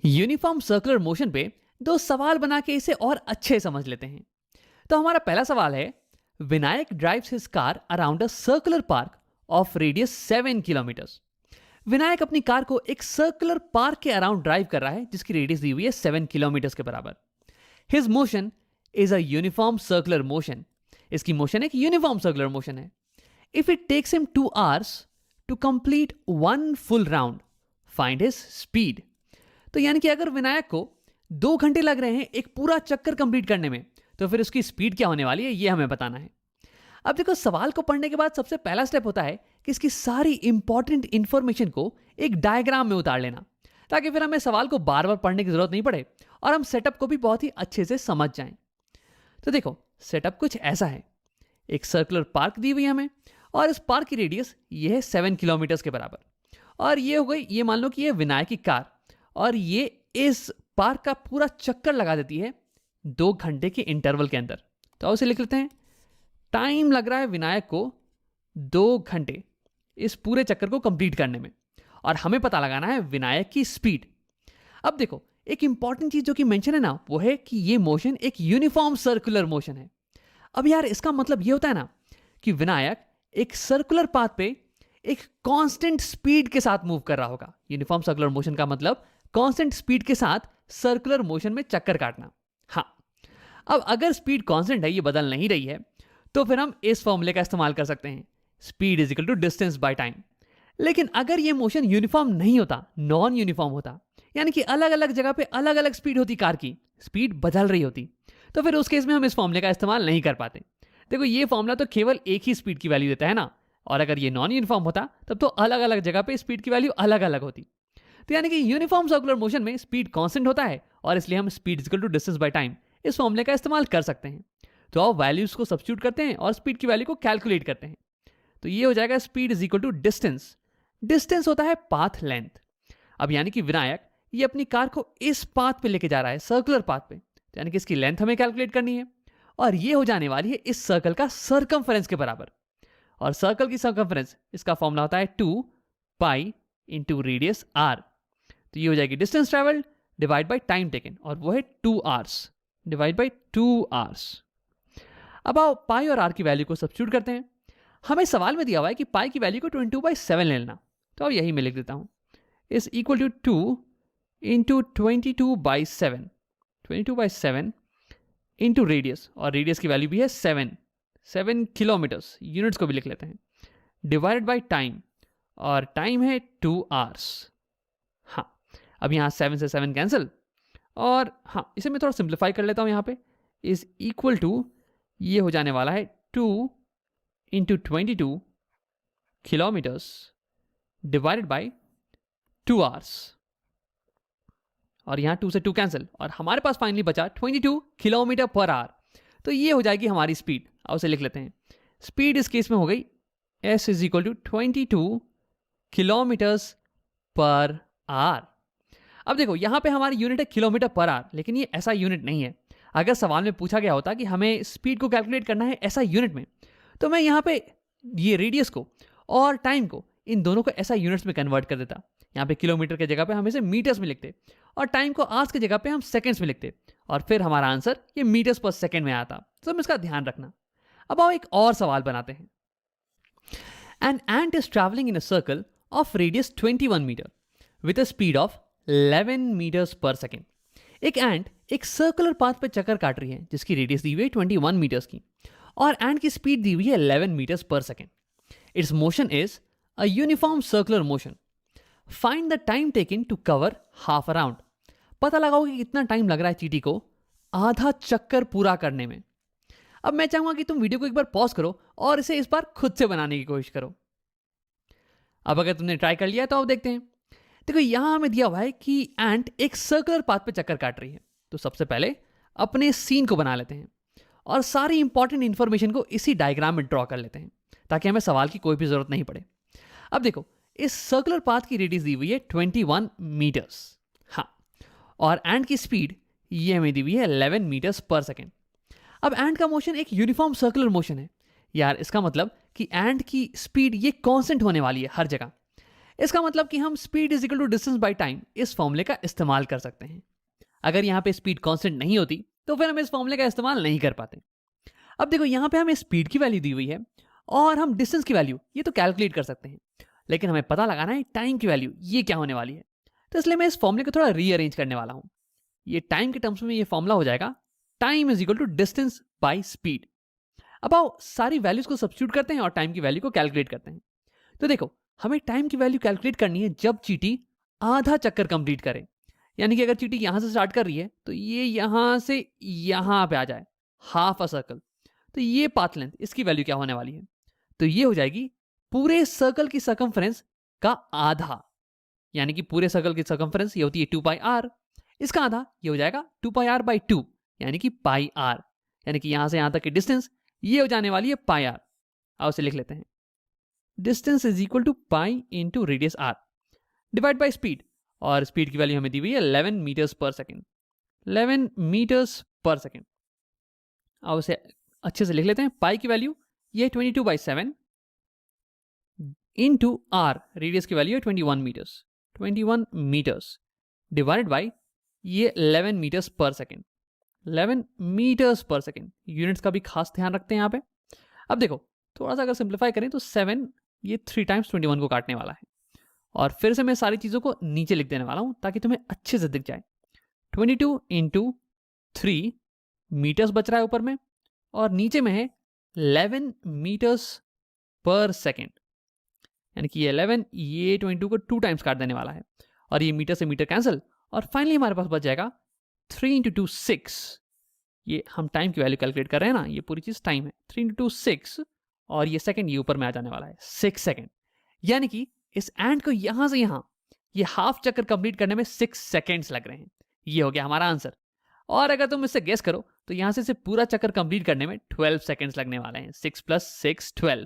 Uniform circular motion पे दो सवाल बना के इसे और अच्छे समझ लेते हैं। तो हमारा पहला सवाल है, Vinayak drives his car around a circular park of radius 7 kilometres. Vinayak अपनी कार को एक सर्कुलर पार्क के अराउंड ड्राइव कर रहा है जिसकी रेडियस दी हुई है 7 किलोमीटर्स के बराबर। His motion is a uniform circular motion. इसकी मोशन एक यूनिफॉर्म सर्कुलर मोशन है। If it takes him 2 hours to complete one full round, find his speed. तो यानी कि अगर विनायक को 2 घंटे लग रहे हैं एक पूरा चक्कर कंप्लीट करने में, तो फिर उसकी स्पीड क्या होने वाली है ये हमें बताना है। अब देखो, सवाल को पढ़ने के बाद सबसे पहला स्टेप होता है कि इसकी सारी इंपॉर्टेंट इंफॉर्मेशन को एक डायग्राम में उतार लेना, ताकि फिर हमें सवाल को बार बार पढ़ने की जरूरत नहीं पड़े और हम सेटअप को भी बहुत ही अच्छे से समझ जाएं। तो देखो, सेटअप कुछ ऐसा है। एक सर्कुलर पार्क दी हुई है हमें, और इस पार्क की रेडियस ये है 7 किलोमीटर्स के बराबर। और ये हो गई, ये मान लो कि ये विनायक की कार, और ये इस पार्क का पूरा चक्कर लगा देती है 2 घंटे के इंटरवल के अंदर। तो उसे लिख लेते हैं, टाइम लग रहा है विनायक को 2 घंटे इस पूरे चक्कर को कंप्लीट करने में, और हमें पता लगाना है विनायक की स्पीड। अब देखो, एक इंपॉर्टेंट चीज जो कि मेंशन है ना, वो है कि ये मोशन एक यूनिफॉर्म सर्कुलर मोशन है। अब यार, इसका मतलब ये होता है ना कि विनायक एक सर्कुलर पाथ पे एक कांस्टेंट स्पीड के साथ मूव कर रहा होगा। यूनिफॉर्म सर्कुलर मोशन का मतलब कांस्टेंट स्पीड के साथ सर्कुलर मोशन में चक्कर काटना। हाँ, अब अगर स्पीड कांस्टेंट है, ये बदल नहीं रही है, तो फिर हम इस फॉर्मूले का इस्तेमाल कर सकते हैं, speed is equal to distance by time. लेकिन अगर ये मोशन यूनिफॉर्म नहीं होता, नॉन यूनिफॉर्म होता, यानी कि अलग अलग जगह पे अलग अलग स्पीड होती, कार की स्पीड बदल रही होती, तो फिर उस केस में हम इस फॉर्मूले का इस्तेमाल नहीं कर पाते। देखो, ये फॉर्मूला तो केवल एक ही स्पीड की वैल्यू देता है ना, और अगर ये नॉन यूनिफॉर्म होता तब तो अलग अलग जगह पे स्पीड की वैल्यू अलग अलग होती। तो यानी कि यूनिफॉर्म सर्कुलर मोशन में स्पीड कांस्टेंट होता है, और इसलिए हम speed equal to distance by time इस फॉर्मूले का इस्तेमाल कर सकते हैं। तो आप वैल्यूज को सब्स्टिट्यूट करते हैं और स्पीड की वैल्यू को कैलकुलेट करते हैं। तो ये हो जाएगा, speed is equal to distance. Distance होता है पाथ लेंथ। अब यानी कि विनायक ये अपनी कार को इस पाथ पे लेके जा रहा है, सर्कुलर पाथ पे, तो यानी कि इसकी लेंथ हमें कैलकुलेट करनी है, और ये हो जाने वाली है इस सर्कल का सर्कमफरेंस के बराबर। और सर्कल की सर्कमफरेंस, इसका फॉर्मूला होता है 2 पाई इंटू रेडियस आर। तो ये हो जाएगी distance travelled divide by time taken, और वो है 2 hours डिवाइड बाय 2 hours। अब आओ पाई और आर की वैल्यू को सब्स्टिट्यूट करते हैं। हमें सवाल में दिया हुआ है कि पाई की वैल्यू को 22/7 ले लेना, तो अब यही मैं लिख देता हूं, is equal to 2 into 22/7, 22/7 into radius, और रेडियस की वैल्यू भी है 7 किलोमीटर्स, यूनिट्स को भी लिख लेते हैं, डिवाइडेड बाय टाइम, और टाइम है 2 hours। हाँ, अब यहाँ 7 से 7 कैंसिल, और हाँ, इसे मैं थोड़ा सिंप्लीफाई कर लेता हूँ। यहाँ पे इज इक्वल टू, ये हो जाने वाला है 2 into 22 kilometres divided by 2 hours, और यहाँ 2 से 2 कैंसिल, और हमारे पास फाइनली बचा 22 किलोमीटर पर आवर। तो ये हो जाएगी हमारी स्पीड। अब उसे लिख लेते हैं, स्पीड इस केस में हो गई s is equal to 22 kilometres per hour. अब देखो, यहां पे हमारी यूनिट है किलोमीटर पर आवर, लेकिन ये ऐसा यूनिट नहीं है। अगर सवाल में पूछा गया होता कि हमें स्पीड को कैलकुलेट करना है ऐसा यूनिट में, तो मैं यहाँ पे ये रेडियस को और टाइम को, इन दोनों को ऐसा यूनिट्स में कन्वर्ट कर देता। यहाँ पे किलोमीटर की जगह पे हम इसे मीटर्स में लिखते, और टाइम को आवर्स की जगह पे हम सेकंड्स में लिखते, और फिर हमारा आंसर ये मीटर्स पर सेकंड में आता। तो हम इसका ध्यान रखना। अब आओ एक और सवाल बनाते हैं। An ant is travelling in a circle of radius 21 metre with a speed of 11 metres per second. एक एंट एक सर्कुलर पाथ पे चक्कर काट रही है जिसकी रेडियस दी हुई है 21 मीटर्स की, और एंट की स्पीड दी हुई है 11 metres per second. Its motion is a uniform circular motion. Find the time taken to cover half around. पता लगाओ कि कितना टाइम लग रहा है चींटी को आधा चक्कर पूरा करने में। अब मैं चाहूंगा कि तुम वीडियो को एक बार पॉज करो और इसे इस बार खुद से बनाने की कोशिश करो। अब अगर तुमने ट्राई कर लिया तो अब देखते हैं। देखो, यहां हमें दिया हुआ है कि एंट एक सर्कुलर पाथ पे चक्कर काट रही है। तो सबसे पहले अपने सीन को बना लेते हैं और सारी इंपॉर्टेंट इंफॉर्मेशन को इसी डायग्राम में ड्रॉ कर लेते हैं, ताकि हमें सवाल की कोई भी जरूरत नहीं पड़े। अब देखो, इस सर्कुलर पाथ की रेडियस दी हुई है 21 मीटर्स। हाँ, और एंट की स्पीड ये हमें दी हुई है 11 मीटर्स पर सेकेंड। अब एंट का मोशन एक यूनिफॉर्म सर्कुलर मोशन है यार। इसका मतलब कि एंट की स्पीड ये कांस्टेंट होने वाली है हर जगह। इसका मतलब कि हम speed is equal to distance by time इस फॉर्मूले का इस्तेमाल कर सकते हैं। अगर यहाँ पे स्पीड कांस्टेंट नहीं होती तो फिर हम इस फॉर्मूले का इस्तेमाल नहीं कर पाते। अब देखो यहाँ पे हमें स्पीड की वैल्यू दी हुई है और हम डिस्टेंस की वैल्यू ये तो कैलकुलेट कर सकते हैं, लेकिन हमें पता लगाना है टाइम की वैल्यू ये क्या होने वाली है। तो इसलिए मैं इस फॉर्मूले को थोड़ा रीअरेंज करने वाला हूँ। ये टाइम के टर्म्स में ये फॉर्मूला हो जाएगा time is equal to distance by speed. अब आओ सारी वैल्यूज को सब्स्टिट्यूट करते हैं और टाइम की वैल्यू को कैलकुलेट करते हैं। तो देखो हमें टाइम की वैल्यू कैलकुलेट करनी है जब चीटी आधा चक्कर कंप्लीट करे, यानी कि अगर चीटी यहां से स्टार्ट कर रही है तो ये यहां से यहां पे आ जाए, हाफ अ सर्कल। तो ये पाथ लेंथ इसकी वैल्यू क्या होने वाली है, तो ये हो जाएगी पूरे सर्कल की सर्कमफ्रेंस का आधा, यानी कि पूरे सर्कल की सर्कमफ्रेंस ये होती है 2πr, इसका आधा ये हो जाएगा 2πr/2 यानी कि πr, यानी कि यहां से यहां तक की डिस्टेंस ये हो जाने वाली है πr। आओ उसे लिख लेते हैं, distance is equal to pi into radius r divide by speed, और स्पीड की वैल्यू हमें दी हुई है 11 metres per second, 11 metres per second. अब उसे अच्छे से लिख लेते हैं, पाई की वैल्यू ये 22/7 इंटू आर, रेडियस की वैल्यू है 21 मीटर्स, 21 मीटर्स डिवाइडेड बाई ये 11 metres per second, 11 metres per second. Units का भी खास ध्यान रखते हैं यहाँ पे। अब देखो थोड़ा सा अगर सिंप्लीफाई करें तो 7 ये 3 टाइम्स 21 को काटने वाला है, और फिर से मैं सारी चीज़ों को नीचे लिख देने वाला हूँ ताकि तुम्हें अच्छे से दिख जाए। 22 इंटू 3 मीटर्स बच रहा है ऊपर में, और नीचे में है 11 मीटर्स पर सेकेंड, यानी कि ये 11 ये 22 को 2 टाइम्स काट देने वाला है, और ये मीटर से मीटर कैंसिल, और फाइनली हमारे पास बच जाएगा 3 इंटू 2 6। ये हम टाइम की वैल्यू कैलकुलेट कर रहे हैं ना, ये पूरी चीज़ टाइम है, 3 इंटू 2 6, और ये सेकेंड ये ऊपर में आ जाने वाला है 6 सेकेंड, यानी कि इस एंड को यहां से यहां ये हाफ चक्कर कंप्लीट करने में 6 सेकेंड्स लग रहे हैं। ये हो गया हमारा आंसर। और अगर तुम इससे गेस करो तो यहां से पूरा चक्कर कंप्लीट करने में 12 सेकेंड्स लगने वाले हैं, 6 + 6 12।